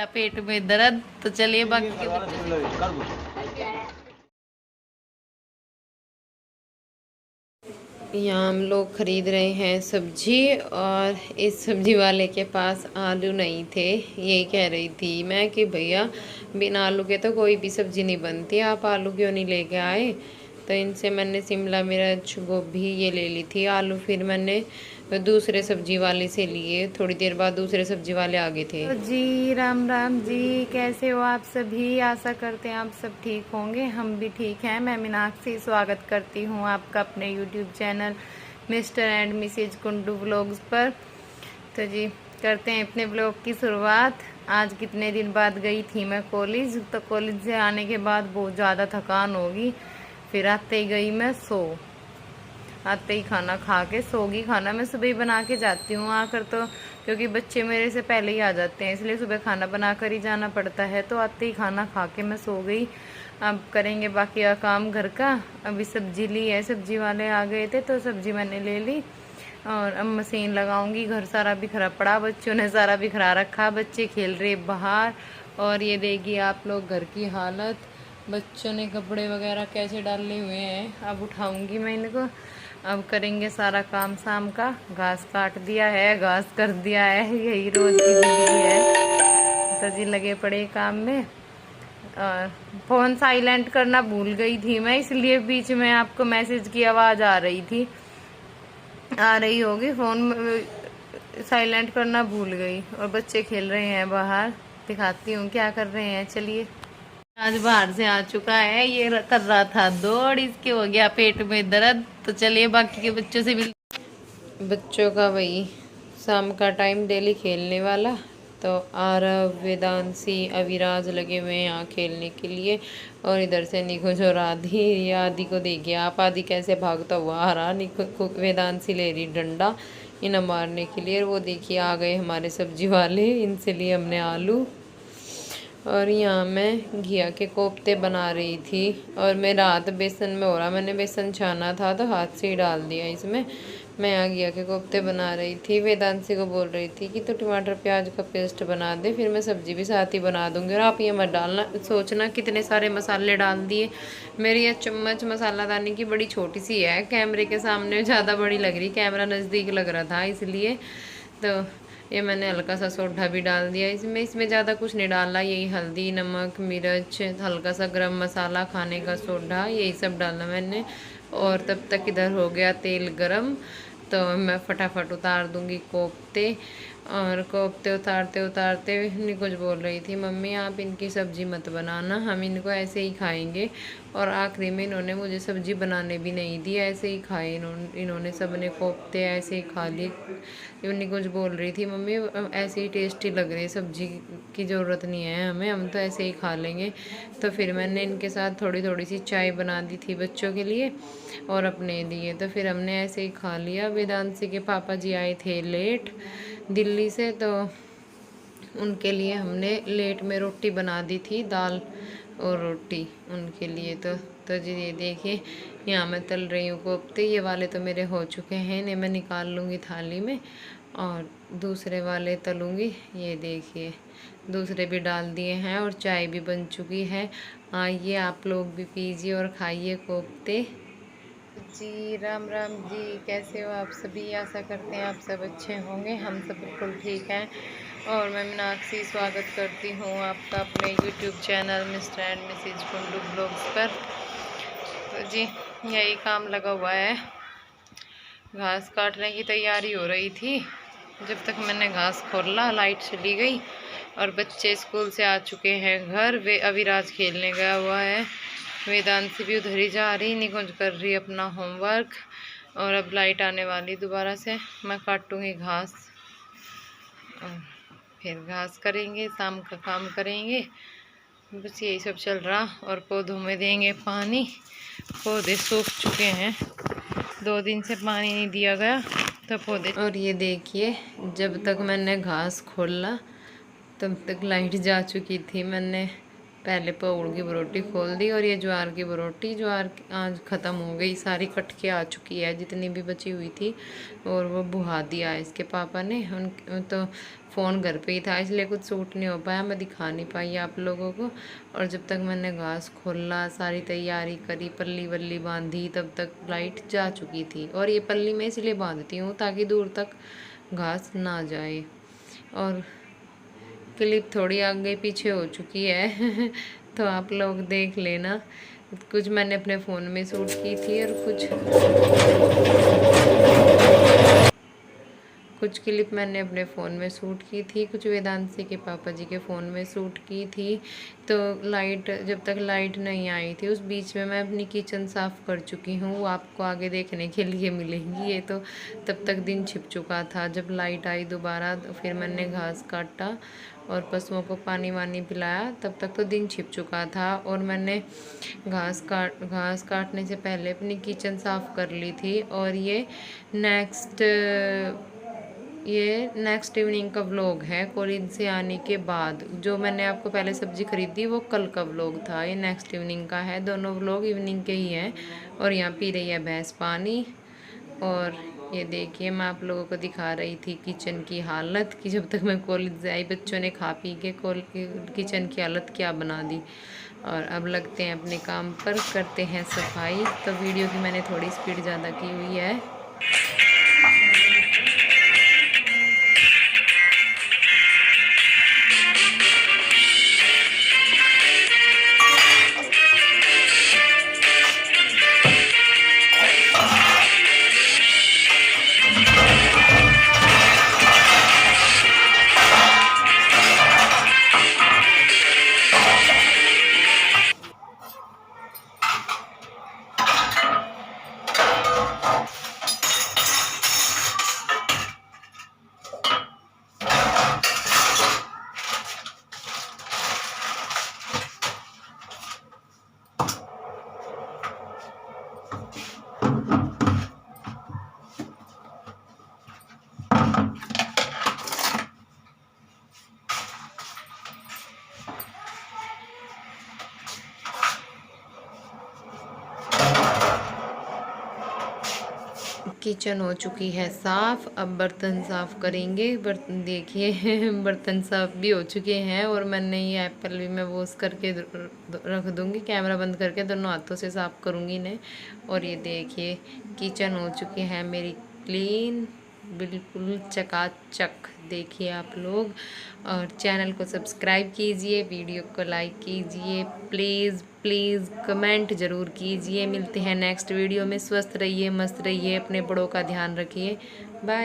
गया पेट में दर्द। तो चलिए बाकी के यहाँ हम लोग खरीद रहे हैं सब्जी, और इस सब्जी वाले के पास आलू नहीं थे। यही कह रही थी मैं कि भैया बिना आलू के तो कोई भी सब्जी नहीं बनती, आप आलू क्यों नहीं लेके आए। तो इनसे मैंने शिमला मिर्च गोभी ये ले ली थी, आलू फिर मैंने दूसरे सब्जी वाले से लिए। थोड़ी देर बाद दूसरे सब्जी वाले आ गए थे। तो जी राम राम जी, कैसे हो आप सभी? आशा करते हैं आप सब ठीक होंगे, हम भी ठीक हैं। मैं मीनाक्षी स्वागत करती हूँ आपका अपने YouTube channel Mr and Mrs Kundu vlogs पर। तो जी करते हैं अपने ब्लॉग की शुरुआत। आज कितने दिन बाद गई थी मैं कॉलेज, तो कॉलेज से आने के बाद बहुत ज़्यादा थकान होगी, फिर आते ही गई मैं आते ही खाना खा के सोगी। खाना मैं सुबह ही बना के जाती हूँ आकर, तो क्योंकि बच्चे मेरे से पहले ही आ जाते हैं इसलिए सुबह खाना बना कर ही जाना पड़ता है। तो आते ही खाना खा के मैं सो गई। अब करेंगे बाकी का काम घर का। अभी सब्जी ली है, सब्जी वाले आ गए थे तो सब्जी मैंने ले ली, और अब मशीन लगाऊंगी। घर सारा बिखरा पड़ा, बच्चों ने सारा बिखरा रखा, बच्चे खेल रहे बाहर। और ये देखिए आप लोग घर की हालत, बच्चों ने कपड़े वगैरह कैसे डाले हुए हैं। अब उठाऊंगी मैं इनको। अब करेंगे सारा काम शाम का। घास काट दिया है, घास कर दिया है, यही रोज की जिंदगी है। तो जी लगे पड़े काम में। और फोन साइलेंट करना भूल गई थी मैं, इसलिए बीच में आपको मैसेज की आवाज आ रही होगी। फोन साइलेंट करना भूल गई। और बच्चे खेल रहे हैं बाहर, दिखाती हूँ क्या कर रहे हैं। चलिए, आज बाहर से आ चुका है, ये कर रहा था दौड़, इसके हो गया पेट में दर्द। तो चलिए बाकी के बच्चों से मिल। बच्चों का वही शाम का टाइम डेली खेलने वाला। तो आरव, वेदांशी, अविराज लगे हुए हैं यहाँ खेलने के लिए। और इधर से निखुज और आदि, ये आदि को देखिए आप, आदि कैसे भागता हुआ आ रहा। वेदांशी ले रही डंडा इन्हें मारने के लिए। वो देखिए आ गए हमारे सब्जी वाले, इनसे लिए हमने आलू। और यहाँ मैं घिया के कोफ्ते बना रही थी, और मेरा हाथ बेसन में हो रहा, मैंने बेसन छाना था तो हाथ से ही डाल दिया इसमें। मैं यहाँ घिया के कोफ्ते बना रही थी। वेदांशी को बोल रही थी कि तो टमाटर प्याज का पेस्ट बना दे, फिर मैं सब्जी भी साथ ही बना दूंगी। और आप ये मत डालना, सोचना कितने सारे मसाले डाल दिए। मेरी ये चम्मच मसालादानी की बड़ी छोटी सी है, कैमरे के सामने ज़्यादा बड़ी लग रही, कैमरा नज़दीक लग रहा था इसलिए। तो ये मैंने हल्का सा सोडा भी डाल दिया इसमें ज़्यादा कुछ नहीं डाला, यही हल्दी, नमक, मिर्च, हल्का सा गरम मसाला, खाने का सोडा, यही सब डाला मैंने। और तब तक इधर हो गया तेल गरम, तो मैं फटाफट उतार दूंगी कोफ्ते। और कोफ्ते उतारते उतारते निकुंज बोल रही थी मम्मी आप इनकी सब्ज़ी मत बनाना, हम इनको ऐसे ही खाएंगे। और आखिरी में इन्होंने मुझे सब्ज़ी बनाने भी नहीं दी, ऐसे ही खाए इन्होंने सब ने कोफ्ते ऐसे ही खा लिए। निकुंज बोल रही थी मम्मी ऐसे ही टेस्टी लग रही है, सब्जी की ज़रूरत नहीं है हमें, हम तो ऐसे ही खा लेंगे। तो फिर मैंने इनके साथ थोड़ी थोड़ी सी चाय बना दी थी बच्चों के लिए और अपने लिए, तो फिर हमने ऐसे ही खा लिया। वेदांशी के पापा जी आए थे लेट दिल्ली से, तो उनके लिए हमने लेट में रोटी बना दी थी, दाल और रोटी उनके लिए। तो जी ये देखिए यहाँ मैं तल रही हूँ कोफ्ते। ये वाले तो मेरे हो चुके हैं, इन्हें मैं निकाल लूँगी थाली में और दूसरे वाले तलूँगी। ये देखिए दूसरे भी डाल दिए हैं और चाय भी बन चुकी है। आइए आप लोग भी पीजिए और खाइए कोफ्ते। जी राम राम जी, कैसे हो आप सभी? आशा करते हैं आप सब अच्छे होंगे, हम सब बिल्कुल ठीक हैं। और मैं मीनाक्षी स्वागत करती हूँ आपका अपने YouTube channel Mr and Mrs Kundu blogs पर। तो जी यही काम लगा हुआ है, घास काटने की तैयारी हो रही थी। जब तक मैंने घास खोला लाइट चली गई और बच्चे स्कूल से आ चुके हैं घर। वे अविराज खेलने गया हुआ है, वेदांशी भी उधर ही जा रही, निकुंज कर रही अपना होमवर्क। और अब लाइट आने वाली दोबारा से, मैं काटूंगी घास और फिर घास करेंगे, शाम का काम करेंगे। बस यही सब चल रहा। और पौधों में देंगे पानी, पौधे सूख चुके हैं, 2 दिन से पानी नहीं दिया गया तो पौधे। और ये देखिए जब तक मैंने घास खोला तब तक लाइट जा चुकी थी। मैंने पहले पौड़ की बरोटी खोल दी और ये ज्वार की बरोटी, ज्वार आज ख़त्म हो गई, सारी कट के आ चुकी है जितनी भी बची हुई थी, और वो बुहा दिया इसके पापा ने। उन तो फ़ोन घर पे ही था इसलिए कुछ सूट नहीं हो पाया, मैं दिखा नहीं पाई आप लोगों को। और जब तक मैंने घास खोला, सारी तैयारी करी, पल्ली वल्ली बांधी, तब तक लाइट जा चुकी थी। और ये पल्ली मैं इसलिए बांधती हूँ ताकि दूर तक घास ना जाए। और क्लिप थोड़ी आगे पीछे हो चुकी है तो आप लोग देख लेना। कुछ मैंने अपने फ़ोन में शूट की थी और कुछ क्लिप मैंने अपने फ़ोन में शूट की थी, कुछ वेदांशी के पापा जी के फ़ोन में शूट की थी। तो लाइट, जब तक लाइट नहीं आई थी उस बीच में मैं अपनी किचन साफ़ कर चुकी हूँ, वो आपको आगे देखने के लिए मिलेंगी। ये तो तब तक दिन छिप चुका था। जब लाइट आई दोबारा तो फिर मैंने घास काटा और पशुओं को पानी वानी पिलाया, तब तक तो दिन छिप चुका था। और मैंने घास काटने से पहले अपनी किचन साफ़ कर ली थी। और ये नेक्स्ट इवनिंग का व्लॉग है, कॉलेज से आने के बाद। जो मैंने आपको पहले सब्ज़ी खरीदी वो कल का व्लॉग था, ये नेक्स्ट इवनिंग का है। दोनों व्लॉग इवनिंग के ही हैं। और यहाँ पी रही है भैंस पानी। और ये देखिए, मैं आप लोगों को दिखा रही थी किचन की हालत कि जब तक मैं कॉलेज से आई बच्चों ने खा पी के किचन की हालत क्या बना दी। और अब लगते हैं अपने काम पर, करते हैं सफाई। तो वीडियो की मैंने थोड़ी स्पीड ज़्यादा की हुई है। किचन हो चुकी है साफ़, अब बर्तन साफ़ करेंगे। बर्तन देखिए बर्तन साफ़ भी हो चुके हैं। और मैंने ये एप्पल भी मैं वॉश करके रख दूँगी, कैमरा बंद करके दोनों हाथों से साफ़ करूँगी इन्हें। और ये देखिए किचन हो चुकी है मेरी क्लीन, बिल्कुल चकाचक। देखिए आप लोग, और चैनल को सब्सक्राइब कीजिए, वीडियो को लाइक कीजिए, प्लीज़ प्लीज़ कमेंट ज़रूर कीजिए। मिलते हैं नेक्स्ट वीडियो में। स्वस्थ रहिए, मस्त रहिए, अपने बड़ों का ध्यान रखिए। बाय।